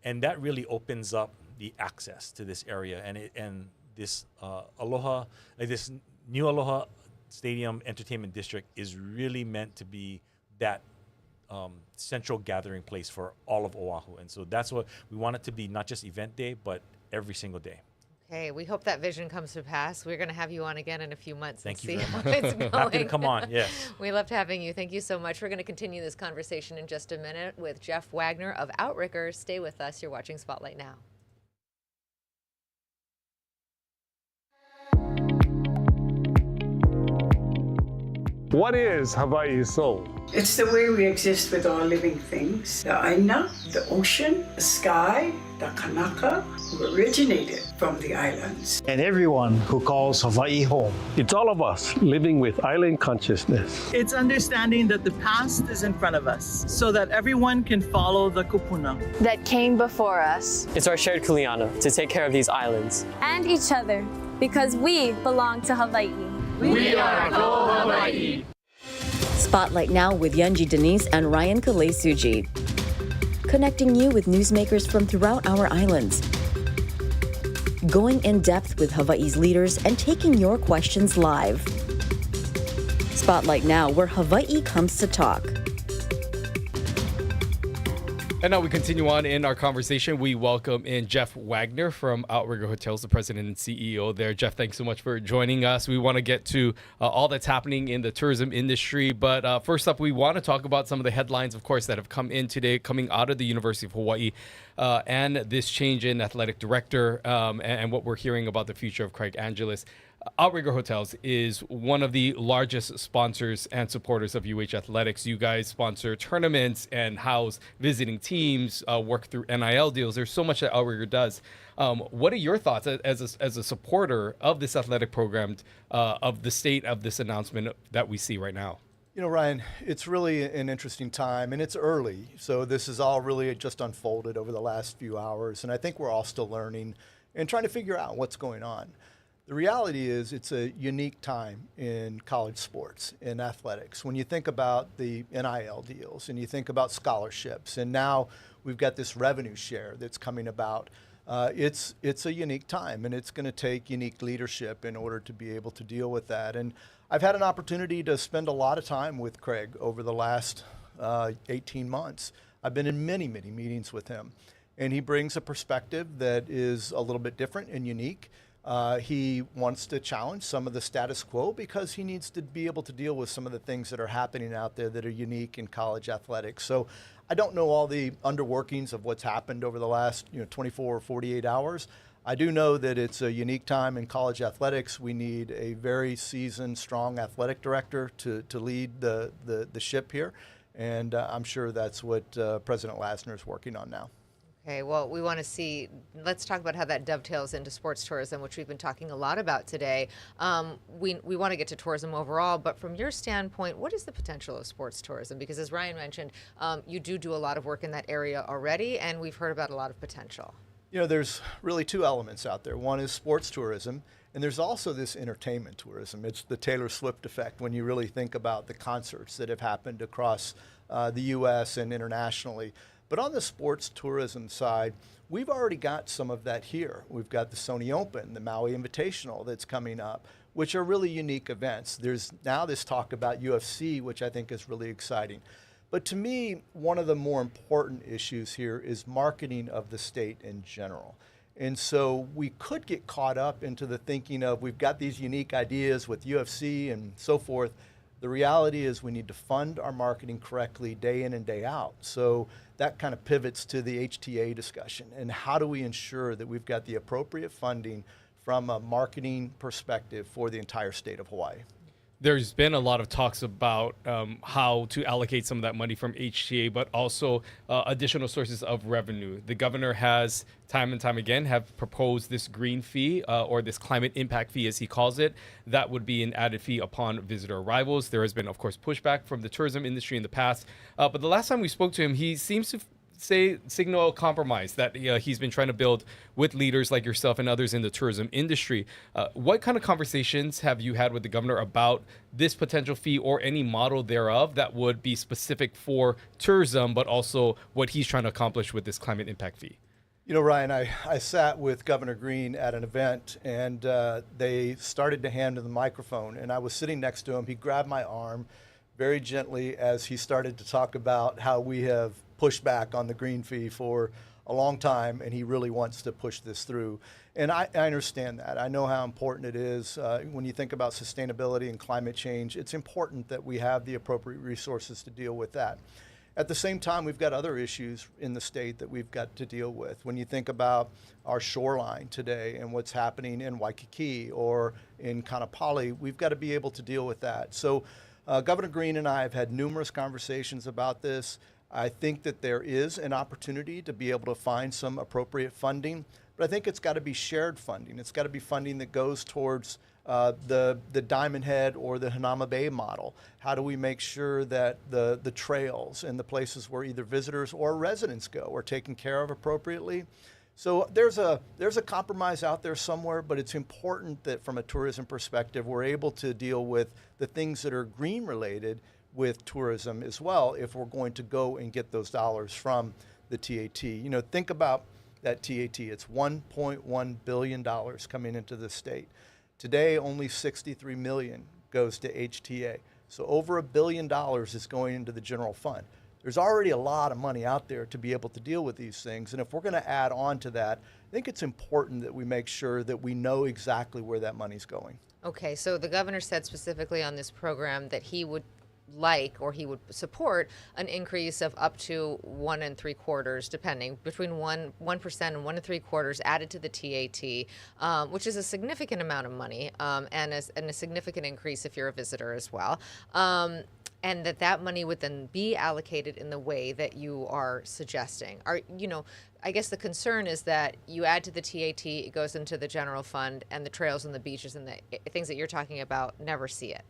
And that really opens up the access to this area, and this this new Aloha Stadium Entertainment District is really meant to be that central gathering place for all of Oahu. And so that's what we want it to be, not just event day, but every single day. Okay, we hope that vision comes to pass. We're going to have you on again in a few months. Thank and you see very much. how it's going. Happy to come on, yes. We loved having you. Thank you so much. We're going to continue this conversation in just a minute with Jeff Wagner of Outrigger. Stay with us. You're watching Spotlight Now. What is Hawaii's soul? It's the way we exist with all living things. The aina, the ocean, the sky, the kanaka, who originated from the islands. And everyone who calls Hawaii home. It's all of us living with island consciousness. It's understanding that the past is in front of us so that everyone can follow the kupuna that came before us. It's our shared kuleana to take care of these islands. And each other, because we belong to Hawaii. We are Ko Hawaii. Spotlight Now with Yunji Denise and Ryan Kalesuji. Connecting you with newsmakers from throughout our islands. Going in depth with Hawaii's leaders and taking your questions live. Spotlight Now, where Hawaii comes to talk. And now we continue on in our conversation. We welcome in Jeff Wagner from Outrigger Hotels, the president and CEO there. Jeff, thanks so much for joining us. We want to get to all that's happening in the tourism industry. But first up, we want to talk about some of the headlines, of course, that have come in today, coming out of the University of Hawaii, and this change in athletic director and what we're hearing about the future of Craig Angeles. Outrigger Hotels is one of the largest sponsors and supporters of UH Athletics. You guys sponsor tournaments and house visiting teams, work through NIL deals. There's so much that Outrigger does. What are your thoughts as a supporter of this athletic program, of the state of this announcement that we see right now? You know, Ryan, it's really an interesting time, and it's early. So this is all really just unfolded over the last few hours, and I think we're all still learning and trying to figure out what's going on. The reality is it's a unique time in college sports, in athletics. When you think about the NIL deals and you think about scholarships, and now we've got this revenue share that's coming about, it's a unique time, and it's going to take unique leadership in order to be able to deal with that. And I've had an opportunity to spend a lot of time with Craig over the last 18 months. I've been in many, many meetings with him, and he brings a perspective that is a little bit different and unique. He wants to challenge some of the status quo because he needs to be able to deal with some of the things that are happening out there that are unique in college athletics. So I don't know all the underworkings of what's happened over the last 24 or 48 hours. I do know that it's a unique time in college athletics. We need a very seasoned, strong athletic director to lead the ship here. And I'm sure that's what President Lasner is working on now. Okay, well, we want to see, let's talk about how that dovetails into sports tourism, which we've been talking a lot about today. We want to get to tourism overall, but from your standpoint, what is the potential of sports tourism? Because as Ryan mentioned, you do a lot of work in that area already, and we've heard about a lot of potential. You know, there's really two elements out there. One is sports tourism, and there's also this entertainment tourism. It's the Taylor Swift effect when you really think about the concerts that have happened across the U.S. and internationally. But on the sports tourism side, we've already got some of that here. We've got the Sony Open, the Maui Invitational that's coming up, which are really unique events. There's now this talk about UFC, which I think is really exciting. But to me, one of the more important issues here is marketing of the state in general. And so we could get caught up into the thinking of we've got these unique ideas with UFC and so forth. The reality is we need to fund our marketing correctly day in and day out. So that kind of pivots to the HTA discussion. And how do we ensure that we've got the appropriate funding from a marketing perspective for the entire state of Hawaii? There's been a lot of talks about how to allocate some of that money from HTA, but also additional sources of revenue. The governor has time and time again have proposed this green fee or this climate impact fee, as he calls it. That would be an added fee upon visitor arrivals. There has been, of course, pushback from the tourism industry in the past. But the last time we spoke to him, he seems to signal a compromise that he's been trying to build with leaders like yourself and others in the tourism industry. What kind of conversations have you had with the governor about this potential fee or any model thereof that would be specific for tourism, but also what he's trying to accomplish with this climate impact fee? You know, Ryan, I sat with Governor Green at an event, and they started to hand him the microphone, and I was sitting next to him. He grabbed my arm very gently as he started to talk about how we have pushed back on the green fee for a long time, and he really wants to push this through. And I understand that. I know how important it is. When you think about sustainability and climate change, it's important that we have the appropriate resources to deal with that. At the same time, we've got other issues in the state that we've got to deal with. When you think about our shoreline today and what's happening in Waikiki or in Kanapali, we've got to be able to deal with that. So Governor Green and I have had numerous conversations about this. I think that there is an opportunity to be able to find some appropriate funding, but I think it's got to be shared funding. It's got to be funding that goes towards the Diamond Head or the Hanama Bay model. How do we make sure that the trails and the places where either visitors or residents go are taken care of appropriately? So there's a compromise out there somewhere, but it's important that from a tourism perspective, we're able to deal with the things that are green related with tourism as well if we're going to go and get those dollars from the TAT. You know, think about that TAT. It's $1.1 billion coming into the state. Today, only $63 million goes to HTA. So over $1 billion is going into the general fund. there's already a lot of money out there to be able to deal with these things. And if we're going to add on to that, I think it's important that we make sure that we know exactly where that money's going. Okay, so the governor said specifically on this program that he would like, or he would support, an increase of up to 1 3/4, depending, between 1% and 1 3/4 added to the TAT, which is a significant amount of money, and a significant increase if you're a visitor as well. And that money would then be allocated in the way that you are suggesting. I guess the concern is that you add to the TAT, it goes into the general fund, and the trails and the beaches and the things that you're talking about never see it.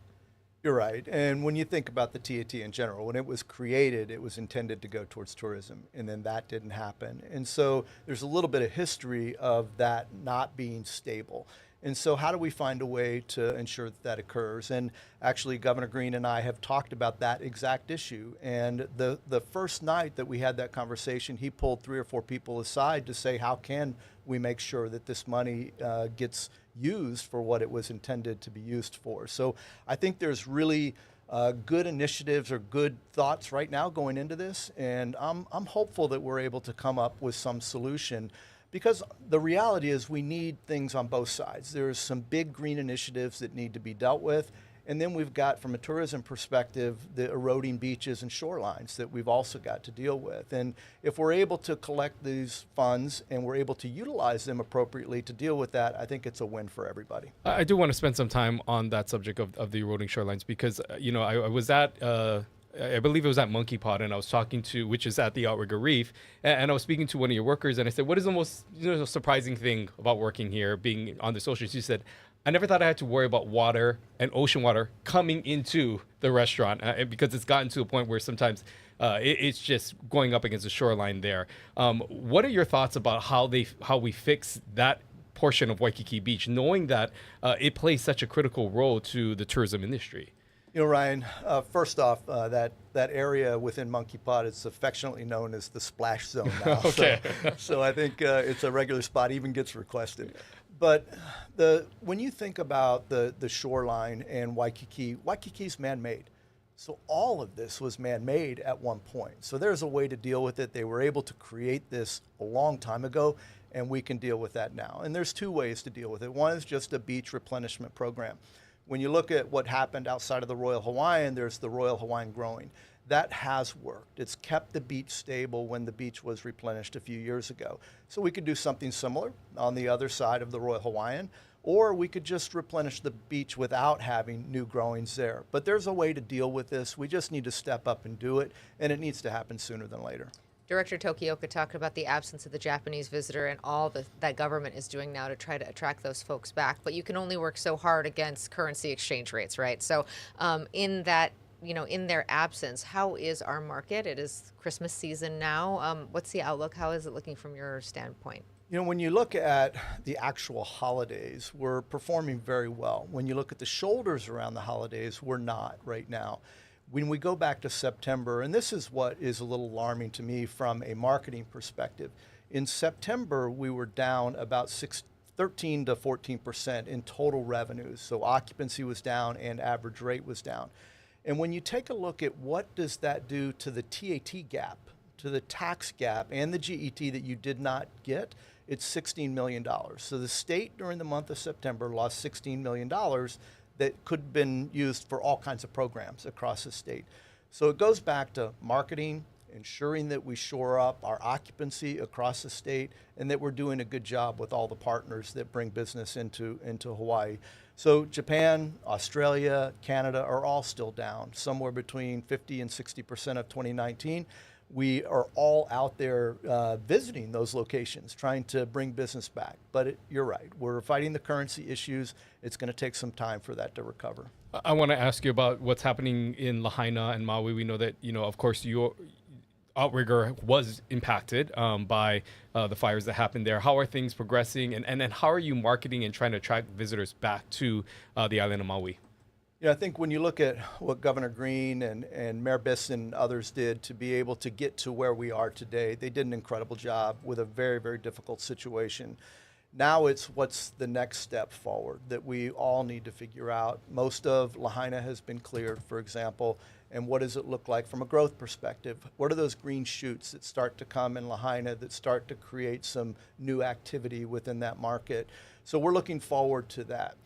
You're right. And when you think about the TAT in general, when it was created, it was intended to go towards tourism, and then that didn't happen. And so there's a little bit of history of that not being stable. And so how do we find a way to ensure that that occurs? And actually, Governor Green and I have talked about that exact issue. And the first night that we had that conversation, he pulled 3 or 4 people aside to say, how can we make sure that this money gets used for what it was intended to be used for? So I think there's really good initiatives or good thoughts right now going into this. And I'm hopeful that we're able to come up with some solution. Because the reality is we need things on both sides. There's some big green initiatives that need to be dealt with. And then we've got, from a tourism perspective, the eroding beaches and shorelines that we've also got to deal with. And if we're able to collect these funds and we're able to utilize them appropriately to deal with that, I think it's a win for everybody. I do want to spend some time on that subject of the eroding shorelines because, I was at... I believe it was at Monkey Pod, and I was talking to, which is at the Outrigger Reef, and I was speaking to one of your workers, and I said, what is the most surprising thing about working here, being on this ocean? She said, I never thought I had to worry about water and ocean water coming into the restaurant because it's gotten to a point where sometimes it's just going up against the shoreline there. What are your thoughts about how we fix that portion of Waikiki Beach, knowing that it plays such a critical role to the tourism industry? Ryan, first off, that area within Monkey Pod is affectionately known as the splash zone now. Okay. So I think it's a regular spot, even gets requested. But when you think about the shoreline and Waikiki's man-made. So all of this was man-made at one point. So there's a way to deal with it. They were able to create this a long time ago, and we can deal with that now. And there's 2 ways to deal with it. One is just a beach replenishment program. When you look at what happened outside of the Royal Hawaiian, there's the Royal Hawaiian growing. That has worked. It's kept the beach stable when the beach was replenished a few years ago. So we could do something similar on the other side of the Royal Hawaiian, or we could just replenish the beach without having new growings there. But there's a way to deal with this. We just need to step up and do it, and it needs to happen sooner than later. Director Tokioka talked about the absence of the Japanese visitor and all that government is doing now to try to attract those folks back. But you can only work so hard against currency exchange rates, right? So in their absence, how is our market? It is Christmas season now. What's the outlook? How is it looking from your standpoint? When you look at the actual holidays, we're performing very well. When you look at the shoulders around the holidays, we're not right now. When we go back to September, and this is what is a little alarming to me from a marketing perspective, in September we were down about 13 to 14% in total revenues. So occupancy was down and average rate was down. And when you take a look at what does that do to the TAT gap, to the tax gap and the GET that you did not get, it's $16 million. So the state during the month of September lost $16 million that could have been used for all kinds of programs across the state. So it goes back to marketing, ensuring that we shore up our occupancy across the state, and that we're doing a good job with all the partners that bring business into Hawaii. So Japan, Australia, Canada are all still down, somewhere between 50 and 60% of 2019. We are all out there visiting those locations, trying to bring business back. But you're right. We're fighting the currency issues. It's going to take some time for that to recover. I want to ask you about what's happening in Lahaina and Maui. We know that, of course, your Outrigger was impacted by the fires that happened there. How are things progressing? And then how are you marketing and trying to attract visitors back to the island of Maui? I think when you look at what Governor Green and Mayor Bisson and others did to be able to get to where we are today, they did an incredible job with a very, very difficult situation. Now it's what's the next step forward that we all need to figure out. Most of Lahaina has been cleared, for example, and what does it look like from a growth perspective? What are those green shoots that start to come in Lahaina that start to create some new activity within that market? So we're looking forward to that.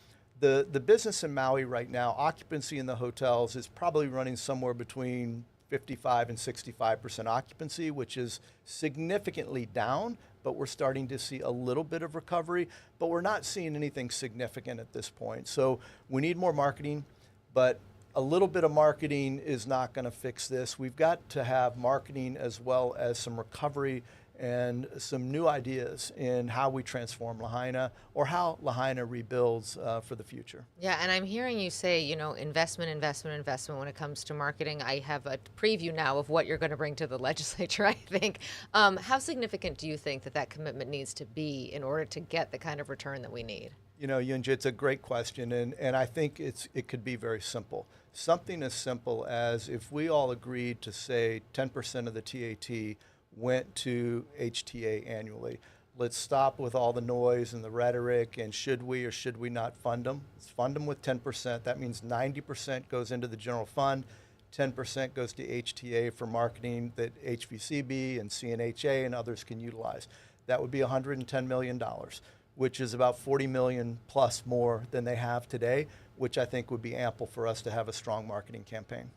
The business in Maui right now, occupancy in the hotels is probably running somewhere between 55 and 65% occupancy, which is significantly down, but we're starting to see a little bit of recovery, but we're not seeing anything significant at this point. So we need more marketing, but a little bit of marketing is not going to fix this. We've got to have marketing as well as some recovery and some new ideas in how we transform Lahaina or how Lahaina rebuilds for the future. Yeah, and I'm hearing you say, investment when it comes to marketing. I have a preview now of what you're going to bring to the legislature, I think. How significant do you think that commitment needs to be in order to get the kind of return that we need? Yunji, it's a great question, and I think it could be very simple. Something as simple as if we all agreed to say 10% of the TAT went to HTA annually. Let's stop with all the noise and the rhetoric and should we or should we not fund them. Let's fund them with 10%. That means 90% goes into the general fund, 10% goes to HTA for marketing that HVCB and CNHA and others can utilize. That would be $110 million, which is about 40 million plus more than they have today, which I think would be ample for us to have a strong marketing campaign.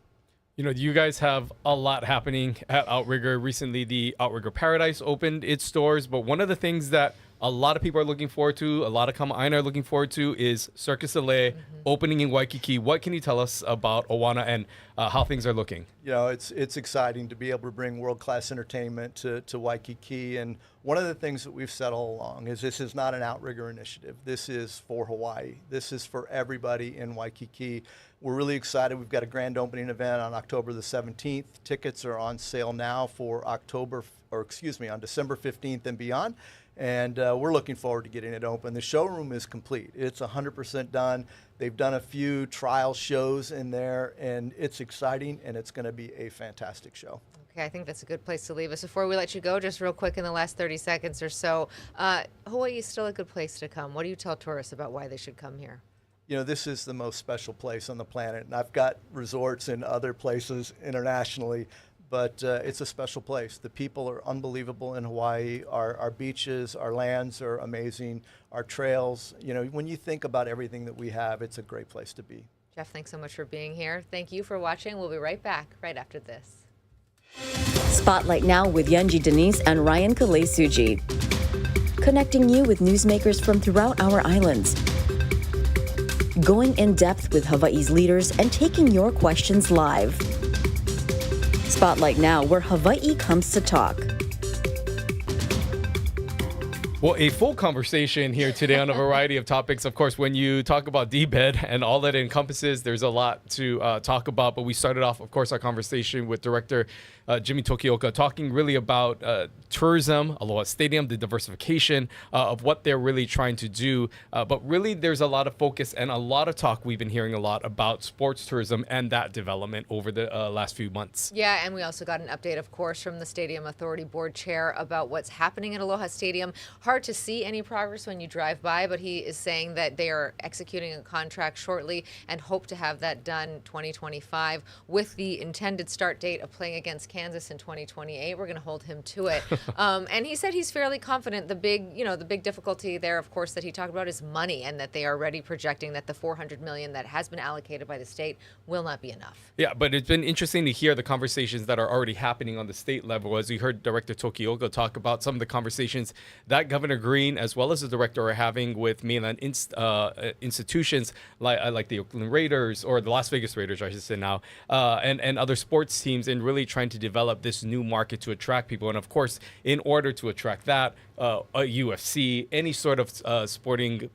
You guys have a lot happening at Outrigger. Recently, the Outrigger Paradise opened its doors, but one of the things that a lot of people are looking forward to, a lot of Kama'aina are looking forward to, is Circus Soleil opening in Waikiki. What can you tell us about Oana and how things are looking? It's exciting to be able to bring world-class entertainment to Waikiki. And one of the things that we've said all along is this is not an Outrigger initiative. This is for Hawaii. This is for everybody in Waikiki. We're really excited. We've got a grand opening event on October the 17th. Tickets are on sale now for on December 15th and beyond. And we're looking forward to getting it open. The showroom is complete. It's 100% done. They've done a few trial shows in there, and it's exciting, and it's going to be a fantastic show. Okay, I think that's a good place to leave us. Before we let you go, just real quick in the last 30 seconds or so, Hawaii is still a good place to come. What do you tell tourists about why they should come here? This is the most special place on the planet, and I've got resorts in other places internationally, but it's a special place. The people are unbelievable in Hawaii. Our beaches, our lands are amazing. Our trails, when you think about everything that we have, it's a great place to be. Jeff, thanks so much for being here. Thank you for watching. We'll be right back right after this. Spotlight Now with Yunji Denise and Ryan Kalei-Suji. Connecting you with newsmakers from throughout our islands. Going in depth with Hawaii's leaders and taking your questions live. Spotlight Now, where Hawaii comes to talk. Well, a full conversation here today on a variety of topics. Of course, when you talk about DBED and all that it encompasses, there's a lot to talk about. But we started off, of course, our conversation with Director Jimmy Tokioka talking really about tourism, Aloha Stadium, the diversification of what they're really trying to do. But really, there's a lot of focus and a lot of talk. We've been hearing a lot about sports tourism and that development over the last few months. Yeah, and we also got an update, of course, from the Stadium Authority Board Chair about what's happening at Aloha Stadium. Hard to see any progress when you drive by, but he is saying that they are executing a contract shortly and hope to have that done 2025 with the intended start date of playing against Kansas in 2028. We're going to hold him to it. And he said he's fairly confident. The big difficulty there, of course, that he talked about is money, and that they are already projecting that the $400 million that has been allocated by the state will not be enough. Yeah, but it's been interesting to hear the conversations that are already happening on the state level. As we heard Director Tokioka talk about some of the conversations that Governor Green, as well as the director, are having with mainland institutions like the Oakland Raiders, or the Las Vegas Raiders, I should say now, and other sports teams, in really trying to develop this new market to attract people. And of course, in order to attract that, a UFC, any sort of sporting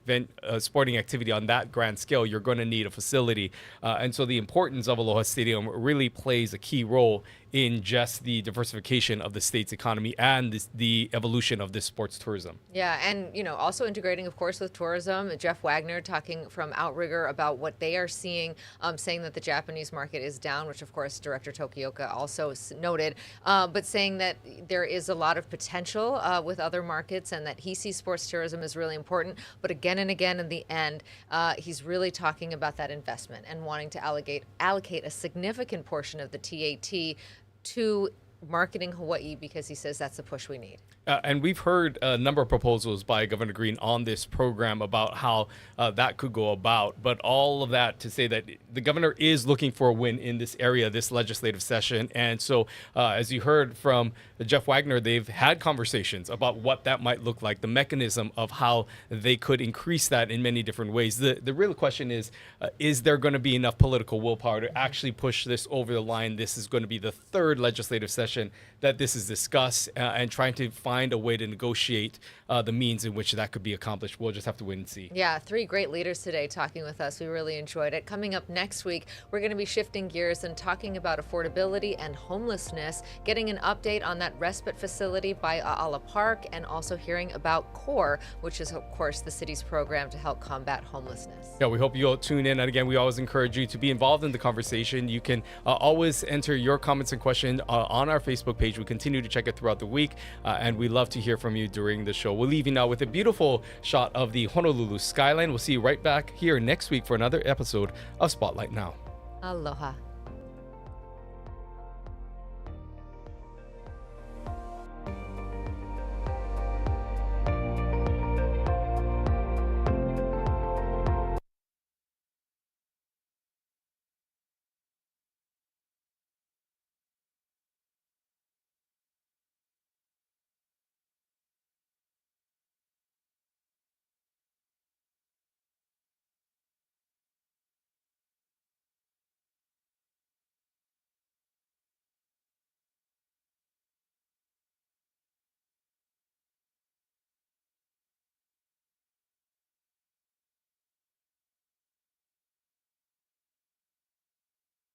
activity on that grand scale, you're going to need a facility. And so the importance of Aloha Stadium really plays a key role in just the diversification of the state's economy and the evolution of this sports tourism. Yeah, and also integrating, of course, with tourism. Jeff Wagner talking from Outrigger about what they are seeing, saying that the Japanese market is down, which of course Director Tokioka also noted, but saying that there is a lot of potential with other markets and that he sees sports tourism as really important. But again and again in the end, he's really talking about that investment and wanting to allocate a significant portion of the TAT to marketing Hawaii, because he says that's the push we need. And we've heard a number of proposals by Governor Green on this program about how that could go about. But all of that to say that the governor is looking for a win in this area, this legislative session. And so, as you heard from Jeff Wagner, they've had conversations about what that might look like, the mechanism of how they could increase that in many different ways. The real question is there going to be enough political willpower to actually push this over the line? This is going to be the third legislative session that this is discussed, and trying to find a way to negotiate the means in which that could be accomplished. We'll just have to wait and see. Yeah, 3 great leaders today talking with us. We really enjoyed it. Coming up next week, we're going to be shifting gears and talking about affordability and homelessness, getting an update on that respite facility by A'ala Park, and also hearing about CORE, which is, of course, the city's program to help combat homelessness. Yeah, we hope you'll tune in. And again, we always encourage you to be involved in the conversation. You can always enter your comments and questions on our Facebook page. We continue to check it throughout the week, and we love to hear from you during the show. We'll leave you now with a beautiful shot of the Honolulu skyline. We'll see you right back here next week for another episode of Spotlight Now. Aloha.